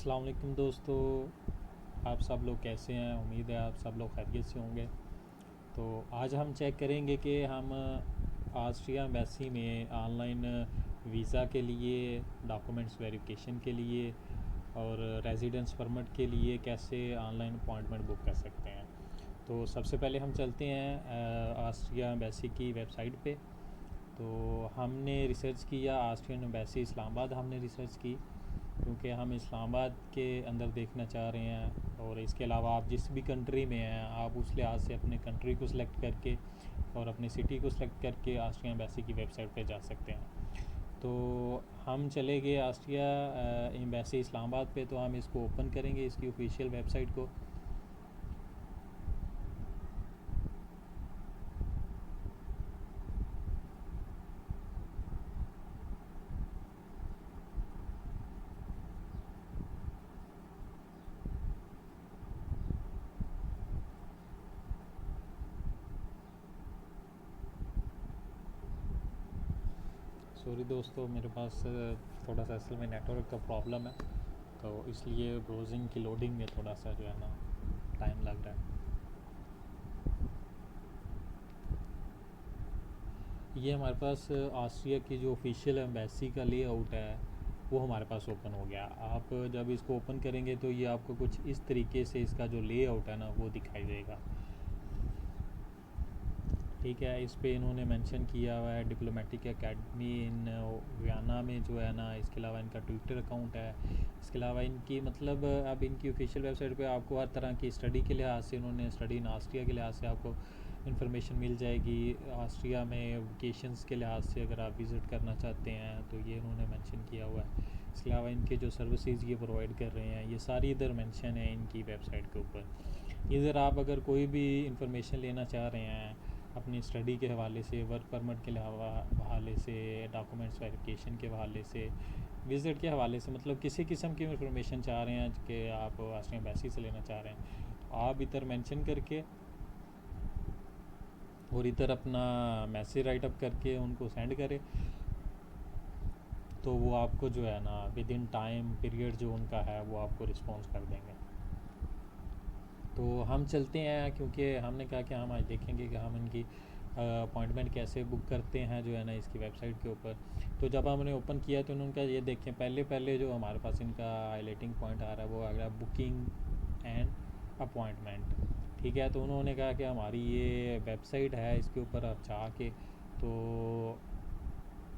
अस्सलाम वालेकुम दोस्तों। आप सब लोग कैसे हैं? उम्मीद है आप सब लोग खैरियत से होंगे। तो आज हम चेक करेंगे कि हम ऑस्ट्रिया एम्बेसी में ऑनलाइन वीज़ा के लिए, डॉक्यूमेंट्स वेरिफिकेशन के लिए और रेजिडेंस परमिट के लिए कैसे ऑनलाइन अपॉइंटमेंट बुक कर सकते हैं। तो सबसे पहले हम चलते हैं ऑस्ट्रिया एम्बेसी की वेबसाइट पे। तो हमने रिसर्च किया ऑस्ट्रियन एम्बेसी इस्लामाबाद, हमने रिसर्च की क्योंकि हम इस्लामाबाद के अंदर देखना चाह रहे हैं। और इसके अलावा आप जिस भी कंट्री में हैं आप उस लिहाज से अपने कंट्री को सिलेक्ट करके और अपनी सिटी को सिलेक्ट करके ऑस्ट्रिया एम्बेसी की वेबसाइट पे जा सकते हैं। तो हम चले गए ऑस्ट्रिया एम्बेसी इस्लामाबाद पे। तो हम इसको ओपन करेंगे, इसकी ऑफिशियल वेबसाइट को। सॉरी दोस्तों, मेरे पास थोड़ा सा असल में नेटवर्क का प्रॉब्लम है, तो इसलिए ब्राउज़िंग की लोडिंग में थोड़ा सा जो है ना टाइम लग रहा है। ये हमारे पास ऑस्ट्रिया की जो ऑफिशियल एम्बेसी का लेआउट है वो हमारे पास ओपन हो गया। आप जब इसको ओपन करेंगे तो ये आपको कुछ इस तरीके से इसका जो लेआउट है ना वो दिखाई देगा। ठीक है, इस पे इन्होंने मेंशन किया हुआ है डिप्लोमेटिक एकेडमी इन वियना में जो है ना। इसके अलावा इनका ट्विटर अकाउंट है। इसके अलावा इनकी मतलब अब इनकी ऑफिशियल वेबसाइट पे आपको हर तरह की स्टडी के लिहाज से, इन्होंने स्टडी इन ऑस्ट्रिया के लिहाज से आपको इन्फॉर्मेशन मिल जाएगी। ऑस्ट्रिया में वेकेशंस के लिहाज से अगर आप विज़िट करना चाहते हैं तो ये इन्होंने मेंशन किया हुआ है। इसके अलावा इनके जो सर्विसेज ये प्रोवाइड कर रहे हैं ये सारी इधर मेंशन है इनकी वेबसाइट के ऊपर। इधर आप अगर कोई भी इंफॉर्मेशन लेना चाह रहे हैं अपनी स्टडी के हवाले से, वर्क परमिट के हवाले से, डॉक्यूमेंट्स वेरिफिकेशन के हवाले से, विज़िट के हवाले से, मतलब किसी किस्म की इंफॉर्मेशन चाह रहे हैं कि आप ऑस्ट्रिया एम्बेसी से लेना चाह रहे हैं, आप इधर मेंशन करके और इधर अपना मैसेज राइट अप करके उनको सेंड करें तो वो आपको जो है ना विद इन टाइम पीरियड जो उनका है वो आपको रिस्पॉन्स कर देंगे। तो हम चलते हैं, क्योंकि हमने कहा कि हम आज देखेंगे कि हम इनकी अपॉइंटमेंट कैसे बुक करते हैं जो है ना इसकी वेबसाइट के ऊपर। तो जब हमने ओपन किया तो उनका ये देखें, पहले पहले जो हमारे पास इनका हाईलाइटिंग पॉइंट आ रहा है वो आ गया बुकिंग एंड अपॉइंटमेंट। ठीक है, तो उन्होंने कहा कि हमारी ये वेबसाइट है, इसके ऊपर आप जाके तो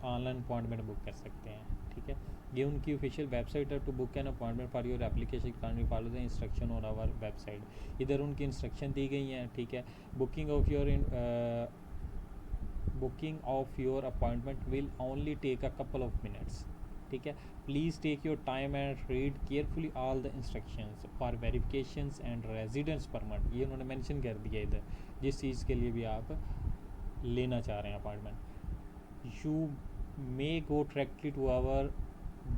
ऑनलाइन अपॉइंटमेंट बुक कर सकते हैं। ठीक है, ये उनकी ऑफिशियल वेबसाइट है। To book an appointment for your application can you follow the instruction on our website. इधर उनकी इंस्ट्रक्शन दी गई हैं। ठीक है, booking of your appointment will only take a couple of minutes. ठीक है, please take your time and read carefully all the instructions for verifications and residence permit. ये उन्होंने मेंशन कर दिया इधर, जिस चीज़ के लिए भी आप लेना चाह रहे हैं appointment. You may go directly to our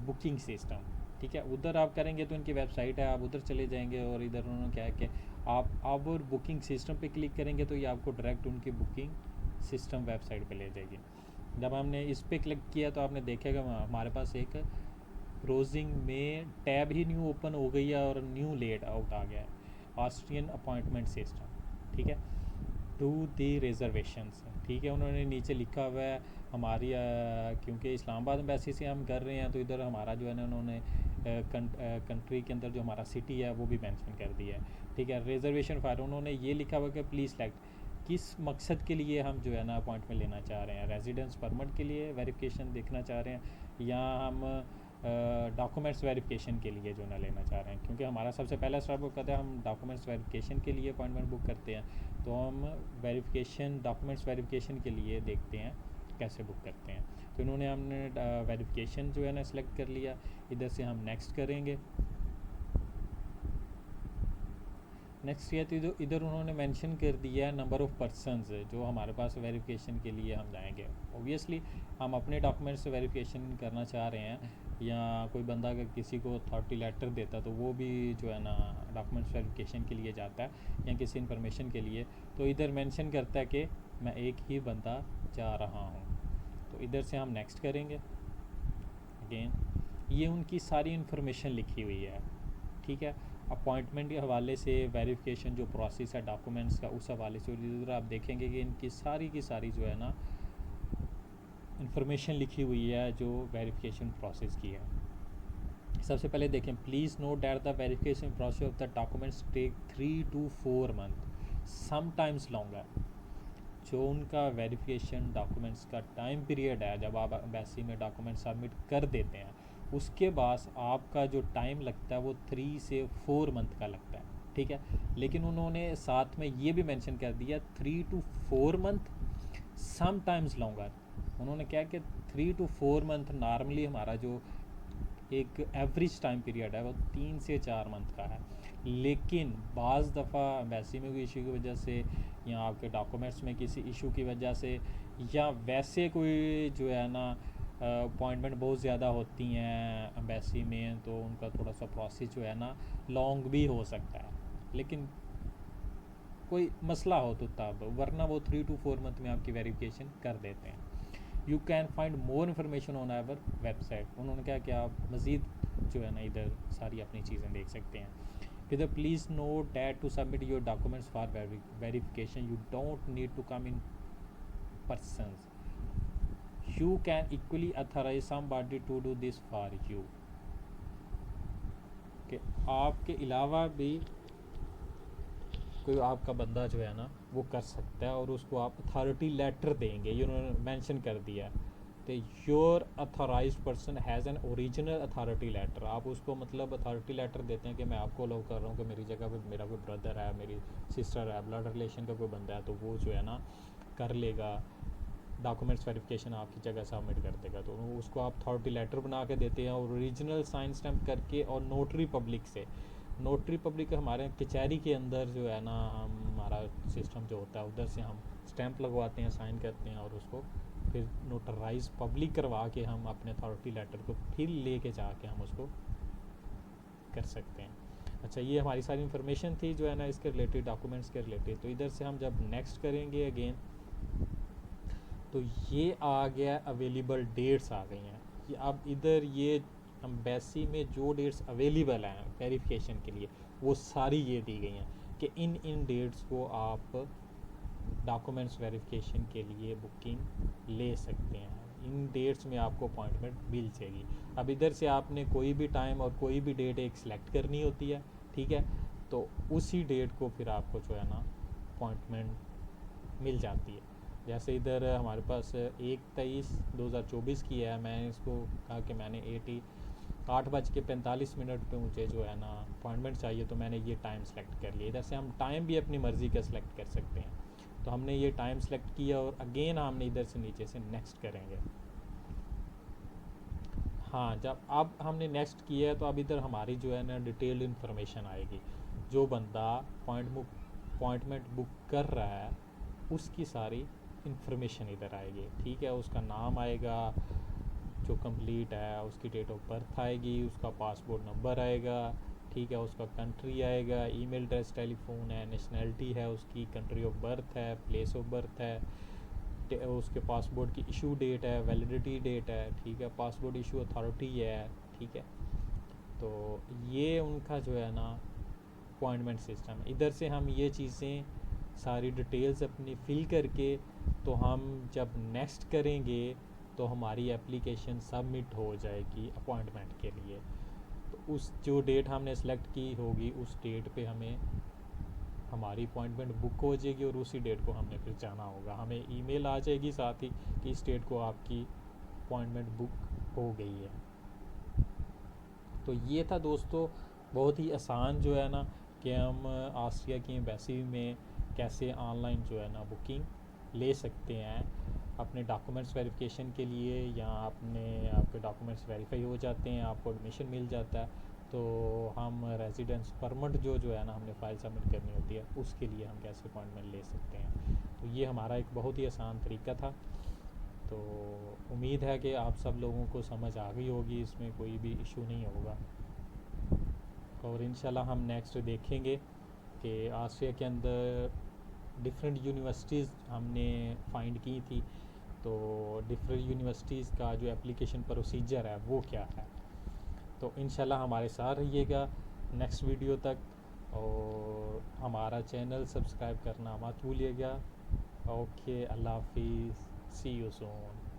booking system. ठीक है, उधर आप करेंगे तो इनकी वेबसाइट है, आप उधर चले जाएंगे और इधर उन्होंने क्या है कि आप आवर बुकिंग सिस्टम पे क्लिक करेंगे तो ये आपको डायरेक्ट उनकी बुकिंग सिस्टम वेबसाइट पे ले जाएगी। जब हमने इस पर क्लिक किया तो आपने देखेगा हमारे पास एक ब्राउजिंग में टैब ही न्यू ओपन हो गई है और न्यू लेट आउट आ गया है, ऑस्ट्रियन अपॉइंटमेंट सिस्टम। ठीक है, टू दी रिजर्वेशंस। ठीक है, उन्होंने नीचे लिखा हुआ है हमारी क्योंकि इस्लामाबाद एम्बेसी से हम कर रहे हैं तो इधर हमारा जो है ना उन्होंने कंट्री के अंदर जो हमारा सिटी है वो भी मेंशन कर दिया है। ठीक है, रिजर्वेशन फॉर उन्होंने ये लिखा हुआ कि प्लीज़ सेलेक्ट किस मकसद के लिए हम जो है ना अपॉइंटमेंट लेना चाह रहे हैं। रेजिडेंस परमिट के लिए वेरिफिकेशन देखना चाह रहे हैं या हम डॉक्यूमेंट्स वेरिफिकेशन के लिए जो ना लेना चाह रहे हैं। क्योंकि हमारा सबसे पहला स्टेप वो कहता है हम डॉक्यूमेंट्स वेरिफिकेशन के लिए अपॉइंटमेंट बुक करते हैं, तो हम डॉक्यूमेंट्स वेरिफिकेशन के लिए देखते हैं कैसे बुक करते हैं। तो इन्होंने हमने वेरिफिकेशन जो है ना सेलेक्ट कर लिया। इधर से हम नेक्स्ट करेंगे। नेक्स्ट किया तो इधर उन्होंने मेंशन कर दिया है नंबर ऑफ़ पर्सनस जो हमारे पास वेरिफिकेशन के लिए हम जाएंगे। ओबियसली हम अपने डॉक्यूमेंट्स वेरिफिकेशन करना चाह रहे हैं या कोई बंदा अगर किसी को अथॉरिटी लेटर देता तो वो भी जो है ना डॉक्यूमेंट्स वेरिफिकेशन के लिए जाता है या किसी इन्फॉर्मेशन के लिए। तो इधर मेंशन करता है कि मैं एक ही बंदा जा रहा हूँ। तो इधर से हम नेक्स्ट करेंगे। अगेन ये उनकी सारी इन्फॉर्मेशन लिखी हुई है। ठीक है। अपॉइंटमेंट के हवाले से वेरिफिकेशन जो प्रोसेस है डॉक्यूमेंट्स का, उस हवाले से इधर आप देखेंगे कि इनकी सारी की सारी जो है ना इंफॉर्मेशन लिखी हुई है जो वेरिफिकेशन प्रोसेस की है। सबसे पहले देखें, please note that the verification process of the documents take 3 to 4 month, sometimes longer. जो उनका वेरिफिकेशन डॉक्यूमेंट्स का टाइम पीरियड है, जब आप एम्बेसी में डॉक्यूमेंट सबमिट कर देते हैं, उसके बाद आपका जो टाइम लगता है वो 3 से 4 मंथ का लगता है, ठीक है। लेकिन उन्होंने साथ में ये भी मेंशन कर दिया 3 to 4 मंथ, समटाइम्स लॉन्गर। उन्होंने क्या कि 3 to 4 मंथ नॉर्मली हमारा जो एक एवरेज टाइम पीरियड है वो 3 से 4 मंथ का है। लेकिन बाज़ दफ़ा एम्बेसी में कोई इशू की वजह से या आपके डॉक्यूमेंट्स में किसी इशू की वजह से या वैसे कोई जो है ना अपॉइंटमेंट बहुत ज़्यादा होती हैं एम्बेसी में, तो उनका थोड़ा सा प्रोसेस जो है ना लॉन्ग भी हो सकता है। लेकिन कोई मसला हो तो तब, वरना वो 3 to 4 मंथ में आपकी वेरिफिकेशन कर देते हैं। You can find more information on our website. उन्होंने क्या कि आप मज़ीद जो है ना इधर सारी अपनी चीज़ें देख सकते हैं। फिर please note that to submit your documents for verification you don't need to come in person, you can equally authorise somebody to do this for you. कि आपके अलावा भी कोई आपका बंदा जो है ना वो कर सकता है, और उसको आप अथॉरिटी लेटर देंगे, ये उन्होंने मेंशन कर दिया है। तो your authorised person has an original authority letter. आप उसको मतलब अथॉरिटी लेटर देते हैं कि मैं आपको अलाउ कर रहा हूँ कि मेरी जगह पे मेरा कोई ब्रदर है, मेरी सिस्टर है, ब्लड रिलेशन का कोई बंदा है, तो वो जो है ना कर लेगा, डॉक्यूमेंट्स वेरिफिकेशन आपकी जगह सबमिट कर देगा। तो उसको आप अथॉरिटी लेटर बना के देते हैं, और ओरिजिनल साइन स्टैम्प करके, और नोटरी पब्लिक से। नोटरी पब्लिक हमारे कचहरी के अंदर जो है ना हमारा सिस्टम जो होता है, उधर से हम स्टैंप लगवाते हैं, साइन करते हैं, और उसको फिर नोटराइज पब्लिक करवा के हम अपने अथॉरिटी लेटर को फिर लेके जाके हम उसको कर सकते हैं। अच्छा, ये हमारी सारी इन्फॉर्मेशन थी जो है ना इसके रिलेटेड, डॉक्यूमेंट्स के रिलेटेड। तो इधर से हम जब नेक्स्ट करेंगे अगेन, तो ये आ गया अवेलेबल डेट्स आ गई हैं। ये अब इधर ये एम्बेसी में जो डेट्स अवेलेबल हैं वेरिफिकेशन के लिए, वो सारी ये दी गई हैं कि इन डेट्स को आप डॉक्यूमेंट्स वेरिफिकेशन के लिए बुकिंग ले सकते हैं। इन डेट्स में आपको अपॉइंटमेंट मिल जाएगी। अब इधर से आपने कोई भी टाइम और कोई भी डेट एक सिलेक्ट करनी होती है, ठीक है। तो उसी डेट को फिर आपको जो है ना अपॉइंटमेंट मिल जाती है। जैसे इधर हमारे पास 1/23/2024 की है, मैंने इसको कहा कि मैंने 8:45 पे मुझे जो है ना अपॉइंटमेंट चाहिए, तो मैंने ये टाइम सेलेक्ट कर लिया। इधर से हम टाइम भी अपनी मर्ज़ी का सिलेक्ट कर सकते हैं। तो हमने ये टाइम सेलेक्ट किया, और अगेन हमने इधर से नीचे से नेक्स्ट करेंगे। हाँ, जब अब हमने नेक्स्ट किया है, तो अब इधर हमारी जो है ना डिटेल्ड इन्फॉर्मेशन आएगी। जो बंदा अपॉइंटमेंट बुक कर रहा है उसकी सारी इन्फॉर्मेशन इधर आएगी, ठीक है। उसका नाम आएगा जो कंप्लीट है, उसकी डेट ऑफ बर्थ आएगी, उसका पासपोर्ट नंबर आएगा, ठीक है, उसका कंट्री आएगा, ईमेल एड्रेस, टेलीफोन है, नेशनैलिटी है उसकी, कंट्री ऑफ बर्थ है, प्लेस ऑफ बर्थ है, उसके पासपोर्ट की इशू डेट है, वैलिडिटी डेट है, ठीक है, पासपोर्ट इशू अथॉरिटी है, ठीक है। तो ये उनका जो है ना अपॉइंटमेंट सिस्टम है। इधर से हम ये चीज़ें सारी डिटेल्स अपनी फिल करके, तो हम जब नेक्स्ट करेंगे तो हमारी एप्लीकेशन सबमिट हो जाएगी अपॉइंटमेंट के लिए। तो उस जो डेट हमने सेलेक्ट की होगी उस डेट पे हमें हमारी अपॉइंटमेंट बुक हो जाएगी, और उसी डेट को हमने फिर जाना होगा। हमें ईमेल आ जाएगी साथ ही कि इस डेट को आपकी अपॉइंटमेंट बुक हो गई है। तो ये था दोस्तों बहुत ही आसान जो है ना कि हम ऑस्ट्रिया की एम्बेसी में कैसे ऑनलाइन जो है ना बुकिंग ले सकते हैं अपने डॉक्यूमेंट्स वेरिफिकेशन के लिए, या आपके डॉक्यूमेंट्स वेरीफाई हो जाते हैं, आपको एडमिशन मिल जाता है, तो हम रेजिडेंस परमिट जो है ना हमने फ़ाइल सबमिट करनी होती है, उसके लिए हम कैसे अपॉइंटमेंट ले सकते हैं। तो ये हमारा एक बहुत ही आसान तरीका था। तो उम्मीद है कि आप सब लोगों को समझ आ गई होगी, इसमें कोई भी इशू नहीं होगा। और इंशाल्लाह हम नेक्स्ट देखेंगे कि ऑस्ट्रिया के अंदर डिफरेंट यूनिवर्सिटीज़ हमने फ़ाइंड की थी, तो डिफरेंट यूनिवर्सिटीज़ का जो एप्लीकेशन प्रोसीजर है वो क्या है। तो इंशाल्लाह हमारे साथ रहिएगा। नेक्स्ट वीडियो तक। और हमारा चैनल सब्सक्राइब करना मत भूलिएगा। ओके, अल्लाह हाफिज़, सी यू सून।